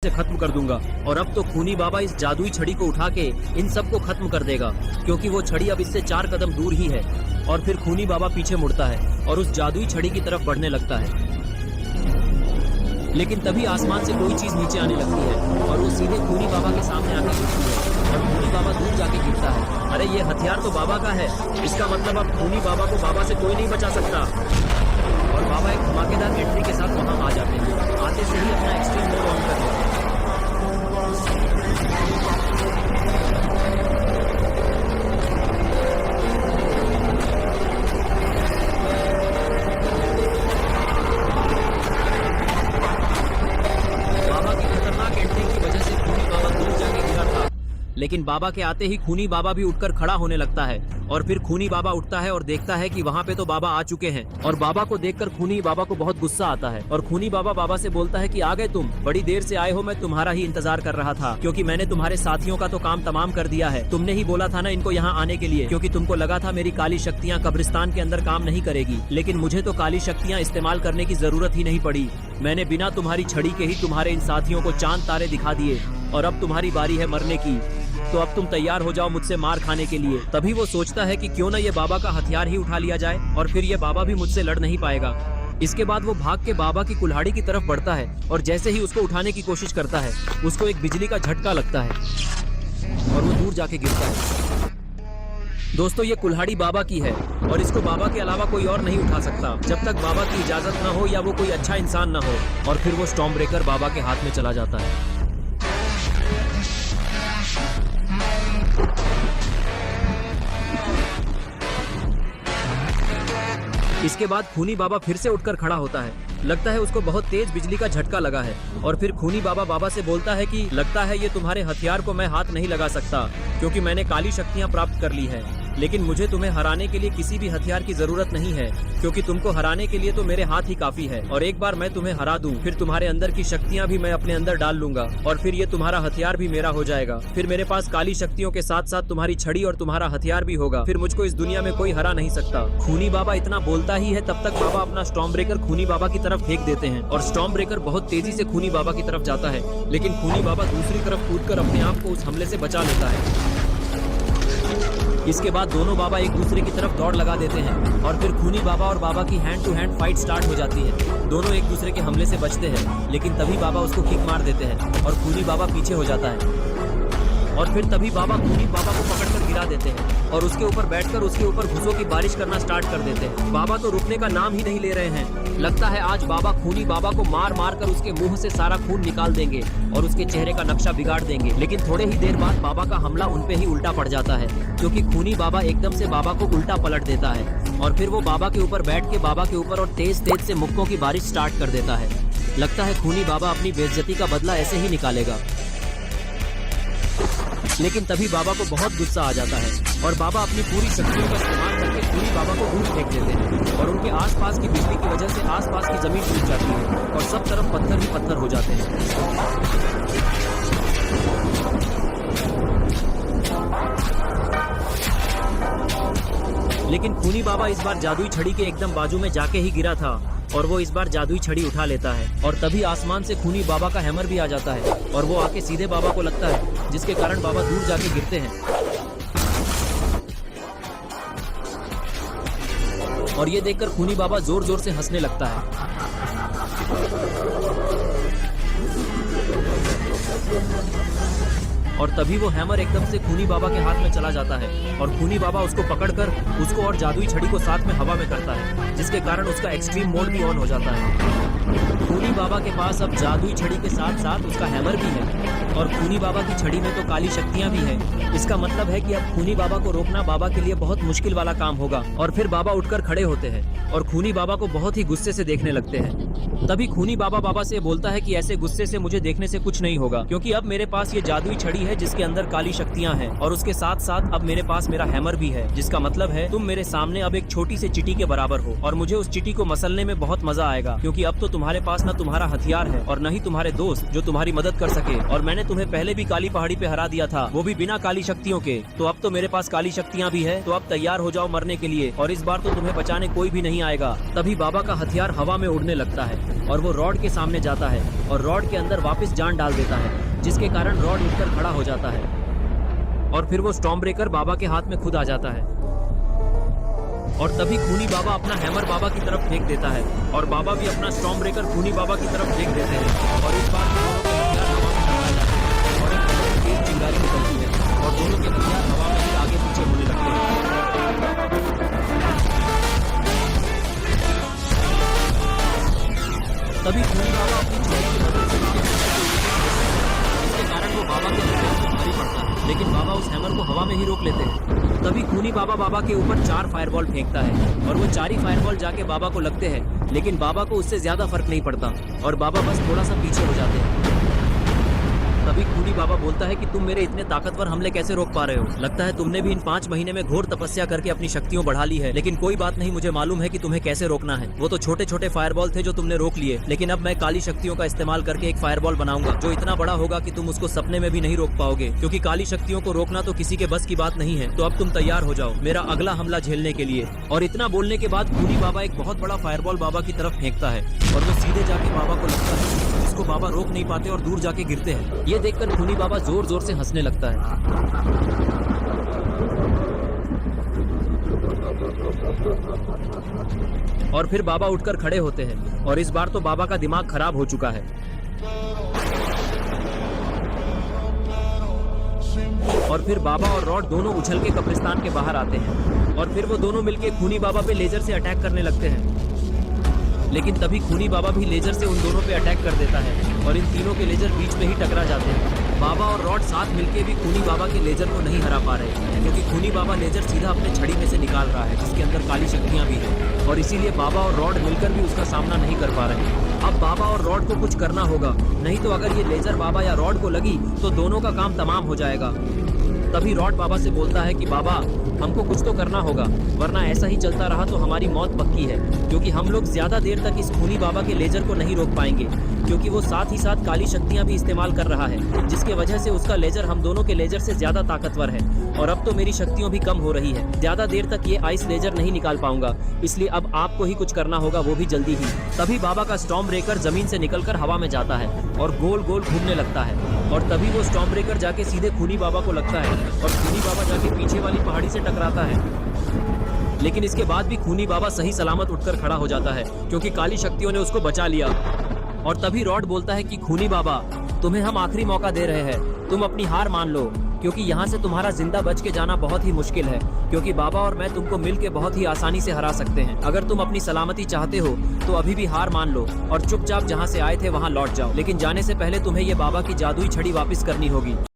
से खत्म कर दूंगा। और अब तो खूनी बाबा इस जादुई छड़ी को उठा के इन सबको खत्म कर देगा, क्योंकि वो छड़ी अब इससे 4 कदम दूर ही है। और फिर खूनी बाबा पीछे मुड़ता है और उस जादुई छड़ी की तरफ बढ़ने लगता है। लेकिन तभी आसमान से कोई चीज नीचे आने लगती है और वो सीधे खूनी बाबा के सामने आके गिरती है और खूनी बाबा दूर जाके गिरता है। अरे ये हथियार तो बाबा का है, इसका मतलब अब खूनी बाबा को बाबा से कोई नहीं बचा सकता। और बाबा एक धमाकेदार एंट्री के साथ वहां आ जाते हैं। आते से ही अपना एक्सट्रीम मोड ऑन कर लेते हैं। बाबा की खतरनाक एंट्री की वजह से खूनी बाबा दूर जाके गिरा था, लेकिन बाबा के आते ही खूनी बाबा भी उठकर खड़ा होने लगता है। और फिर खूनी बाबा उठता है और देखता है कि वहाँ पे तो बाबा आ चुके हैं। और बाबा को देखकर खूनी बाबा को बहुत गुस्सा आता है और खूनी बाबा बाबा से बोलता है कि आ गए तुम, बड़ी देर से आए हो, मैं तुम्हारा ही इंतजार कर रहा था, क्योंकि मैंने तुम्हारे साथियों का तो काम तमाम कर दिया है। तुमने ही बोला था ना इनको यहाँ आने के लिए, क्योंकि तुमको लगा था मेरी काली शक्तियाँ कब्रिस्तान के अंदर काम नहीं करेगी। लेकिन मुझे तो काली शक्तियाँ इस्तेमाल करने की जरूरत ही नहीं पड़ी। मैंने बिना तुम्हारी छड़ी के ही तुम्हारे इन साथियों को चांद तारे दिखा दिए और अब तुम्हारी बारी है मरने की। तो अब तुम तैयार हो जाओ मुझसे मार खाने के लिए। तभी वो सोचता है कि क्यों ना ये बाबा का हथियार ही उठा लिया जाए और फिर ये बाबा भी मुझसे लड़ नहीं पाएगा। इसके बाद वो भाग के बाबा की कुल्हाड़ी की तरफ बढ़ता है और जैसे ही उसको उठाने की कोशिश करता है, उसको एक बिजली का झटका लगता है और वो दूर जाके गिरता है। दोस्तों, ये कुल्हाड़ी बाबा की है और इसको बाबा के अलावा कोई और नहीं उठा सकता, जब तक बाबा की इजाजत न हो या वो कोई अच्छा इंसान न हो। और फिर वो स्टॉर्म ब्रेकर बाबा के हाथ में चला जाता है। इसके बाद खूनी बाबा फिर से उठकर खड़ा होता है। लगता है उसको बहुत तेज बिजली का झटका लगा है। और फिर खूनी बाबा बाबा से बोलता है कि लगता है ये तुम्हारे हथियार को मैं हाथ नहीं लगा सकता, क्योंकि मैंने काली शक्तियाँ प्राप्त कर ली है। लेकिन मुझे तुम्हें हराने के लिए किसी भी हथियार की जरूरत नहीं है, क्योंकि तुमको हराने के लिए तो मेरे हाथ ही काफी है। और एक बार मैं तुम्हें हरा दूं, फिर तुम्हारे अंदर की शक्तियाँ भी मैं अपने अंदर डाल लूंगा और फिर ये तुम्हारा हथियार भी मेरा हो जाएगा। फिर मेरे पास काली शक्तियों के साथ साथ तुम्हारी छड़ी और तुम्हारा हथियार भी होगा। फिर मुझको इस दुनिया में कोई हरा नहीं सकता। खूनी बाबा इतना बोलता ही है, तब तक बाबा अपना स्टॉर्म ब्रेकर खूनी बाबा की तरफ फेंक देते हैं और स्टॉर्म ब्रेकर बहुत तेजी से खूनी बाबा की तरफ जाता है। लेकिन खूनी बाबा दूसरी तरफ कूदकर अपने आप को उस हमले से बचा लेता है। इसके बाद दोनों बाबा एक दूसरे की तरफ दौड़ लगा देते हैं और फिर खूनी बाबा और बाबा की hand to hand fight start हो जाती है। दोनों एक दूसरे के हमले से बचते हैं, लेकिन तभी बाबा उसको किक मार देते हैं और खूनी बाबा पीछे हो जाता है। और फिर तभी बाबा खूनी बाबा को पकड़कर गिरा देते हैं और उसके ऊपर बैठकर उसके ऊपर घुसों की बारिश करना स्टार्ट कर देते हैं। बाबा तो रुकने का नाम ही नहीं ले रहे हैं। लगता है आज बाबा खूनी बाबा को मार मार कर उसके मुंह से सारा खून निकाल देंगे और उसके चेहरे का नक्शा बिगाड़ देंगे। लेकिन थोड़े ही देर बाद बाबा का हमला उनपे ही उल्टा पड़ जाता है, क्योंकि खूनी बाबा एकदम से बाबा को उल्टा पलट देता है और फिर वो बाबा के ऊपर बैठ के बाबा के ऊपर और तेज तेज से मुक्कों की बारिश स्टार्ट कर देता है। लगता है खूनी बाबा अपनी बेइज्जती का बदला ऐसे ही निकालेगा। लेकिन तभी बाबा को बहुत गुस्सा आ जाता है और बाबा अपनी पूरी शक्तियों का इस्तेमाल करके खूनी बाबा को दूर फेंक देते हैं और उनके आसपास की बिजली की वजह से आसपास की जमीन टूट जाती है और सब तरफ पत्थर ही पत्थर हो जाते हैं। लेकिन खूनी बाबा इस बार जादुई छड़ी के एकदम बाजू में जाके ही गिरा था और वो इस बार जादुई छड़ी उठा लेता है और तभी आसमान से खूनी बाबा का हैमर भी आ जाता है और वो आके सीधे बाबा को लगता है, जिसके कारण बाबा दूर जाके गिरते हैं। और ये देखकर खूनी बाबा जोर जोर से हंसने लगता है। और तभी वो हैमर एकदम से खूनी बाबा के हाथ में चला जाता है और खूनी बाबा उसको पकड़कर उसको और जादुई छड़ी को साथ में हवा में करता है, जिसके कारण उसका एक्सट्रीम मोड भी ऑन हो जाता है। खूनी बाबा के पास अब जादुई छड़ी के साथ साथ उसका हैमर भी है और खूनी बाबा की छड़ी में तो काली शक्तियाँ भी हैं। इसका मतलब है कि अब खूनी बाबा को रोकना बाबा के लिए बहुत मुश्किल वाला काम होगा। और फिर बाबा उठकर खड़े होते हैं और खूनी बाबा को बहुत ही गुस्से से देखने लगते हैं। तभी खूनी बाबा बाबा से बोलता है कि ऐसे गुस्से से मुझे देखने से कुछ नहीं होगा, क्योंकि अब मेरे पास ये जादुई छड़ी है जिसके अंदर काली शक्तियाँ हैं और उसके साथ साथ अब मेरे पास मेरा हैमर भी है, जिसका मतलब है तुम मेरे सामने अब एक छोटी सी चींटी के बराबर हो और मुझे उस चींटी को मसलने में बहुत मजा आएगा, क्योंकि अब तो तुम्हारे पास न तुम्हारा हथियार है और न ही तुम्हारे दोस्त जो तुम्हारी मदद कर सके। और मैंने तुम्हें पहले भी काली पहाड़ी पे हरा दिया था, वो भी बिना काली शक्तियों के। तो अब तो मेरे पास काली शक्तियाँ भी है, तो अब तैयार हो जाओ मरने के लिए और इस बार तो तुम्हें बचाने कोई भी नहीं आएगा। तभी बाबा का हथियार हवा में उड़ने लगता है और वो रॉड के सामने जाता है और रॉड के अंदर वापस जान डाल देता है, जिसके कारण रॉड उठकर खड़ा हो जाता है और फिर वो स्टॉर्म ब्रेकर बाबा के हाथ में खुद आ जाता है। और तभी खूनी बाबा अपना हैमर बाबा की तरफ फेंक देता है और बाबा भी अपना स्टॉर्म ब्रेकर खूनी बाबा की तरफ फेंक देते हैं और इस बार दोनों के हथियार हवा में टकरा जाते हैं और एक बहुत तेज चिंगारी निकलती है और दोनों के हथियार हवा में ही आगे पीछे होने लगते हैं। तभी खूनी बाबा अपनी छड़ी की मदद से उसके जिसके कारण वो बाबा के हथियार को भारी पड़ता है, लेकिन बाबा उस हैमर को हवा में ही रोक लेते हैं। तभी खूनी बाबा बाबा के ऊपर 4 फायरबॉल फेंकता है और वो 4 ही फायरबॉल जाके बाबा को लगते हैं, लेकिन बाबा को उससे ज्यादा फर्क नहीं पड़ता और बाबा बस थोड़ा सा पीछे हो जाते हैं। तभी खूनी बाबा बोलता है कि तुम मेरे इतने ताकतवर हमले कैसे रोक पा रहे हो? लगता है तुमने भी इन 5 महीने में घोर तपस्या करके अपनी शक्तियों बढ़ा ली है, लेकिन कोई बात नहीं, मुझे मालूम है कि तुम्हें कैसे रोकना है। वो तो छोटे छोटे फायरबॉल थे जो तुमने रोक लिए, लेकिन अब मैं काली शक्तियों का इस्तेमाल करके एक फायरबॉल बनाऊंगा जो इतना बड़ा होगा कि तुम उसको सपने में भी नहीं रोक पाओगे, क्योंकि काली शक्तियों को रोकना तो किसी के बस की बात नहीं है। तो अब तुम तैयार हो जाओ मेरा अगला हमला झेलने के लिए। और इतना बोलने के बाद खूनी बाबा एक बहुत बड़ा फायरबॉल बाबा की तरफ फेंकता है और वो सीधे जाके बाबा को लगता है, जिसको बाबा रोक नहीं पाते और दूर जाके गिरते हैं। ये देखकर खूनी बाबा जोर जोर से हंसने लगता है। और फिर बाबा उठकर खड़े होते हैं और इस बार तो बाबा का दिमाग खराब हो चुका है। और फिर बाबा और रॉड दोनों उछल के कब्रिस्तान के बाहर आते हैं और फिर वो दोनों मिलके खूनी बाबा पे लेजर से अटैक करने लगते हैं, लेकिन तभी खूनी बाबा भी लेजर से उन दोनों पे अटैक कर देता है और इन तीनों के लेजर बीच में ही टकरा जाते हैं। बाबा और रॉड साथ मिलके भी खूनी बाबा के लेजर को नहीं हरा पा रहे, क्योंकि खूनी बाबा लेजर सीधा अपने छड़ी में से निकाल रहा है, जिसके अंदर काली शक्तियां भी हैं, और इसीलिए बाबा और रॉड मिलकर भी उसका सामना नहीं कर पा रहे। अब बाबा और रॉड को कुछ करना होगा, नहीं तो अगर ये लेजर बाबा या रॉड को लगी तो दोनों का काम तमाम हो जाएगा। तभी रॉड बाबा से बोलता है कि बाबा, हमको कुछ तो करना होगा, वरना ऐसा ही चलता रहा तो हमारी मौत पक्की है, क्योंकि हम लोग ज्यादा देर तक इस खूनी बाबा के लेजर को नहीं रोक पाएंगे, क्योंकि वो साथ ही साथ काली शक्तियां भी इस्तेमाल कर रहा है, जिसके वजह से उसका लेजर हम दोनों के लेजर से ज्यादा ताकतवर है और अब तो मेरी शक्तियों भी कम हो रही है। ज्यादा देर तक ये आइस लेजर नहीं निकाल पाऊंगा, इसलिए अब आपको ही कुछ करना होगा, वो भी जल्दी ही। तभी बाबा का स्टॉर्म ब्रेकर जमीन से निकलकर हवा में जाता है और गोल गोल घूमने लगता है और तभी वो स्टॉर्म ब्रेकर जाके सीधे खूनी बाबा को लगता है और खूनी बाबा जाके पीछे वाली पहाड़ी से टकराता है, लेकिन इसके बाद भी खूनी बाबा सही सलामत उठकर खड़ा हो जाता है, क्योंकि काली शक्तियों ने उसको बचा लिया। और तभी रॉड बोलता है कि खूनी बाबा, तुम्हें हम आखिरी मौका दे रहे हैं, तुम अपनी हार मान लो, क्योंकि यहाँ से तुम्हारा जिंदा बच के जाना बहुत ही मुश्किल है, क्योंकि बाबा और मैं तुमको मिलके बहुत ही आसानी से हरा सकते हैं। अगर तुम अपनी सलामती चाहते हो तो अभी भी हार मान लो और चुपचाप जहाँ से आए थे वहाँ लौट जाओ, लेकिन जाने से पहले तुम्हें ये बाबा की जादुई छड़ी वापस करनी होगी।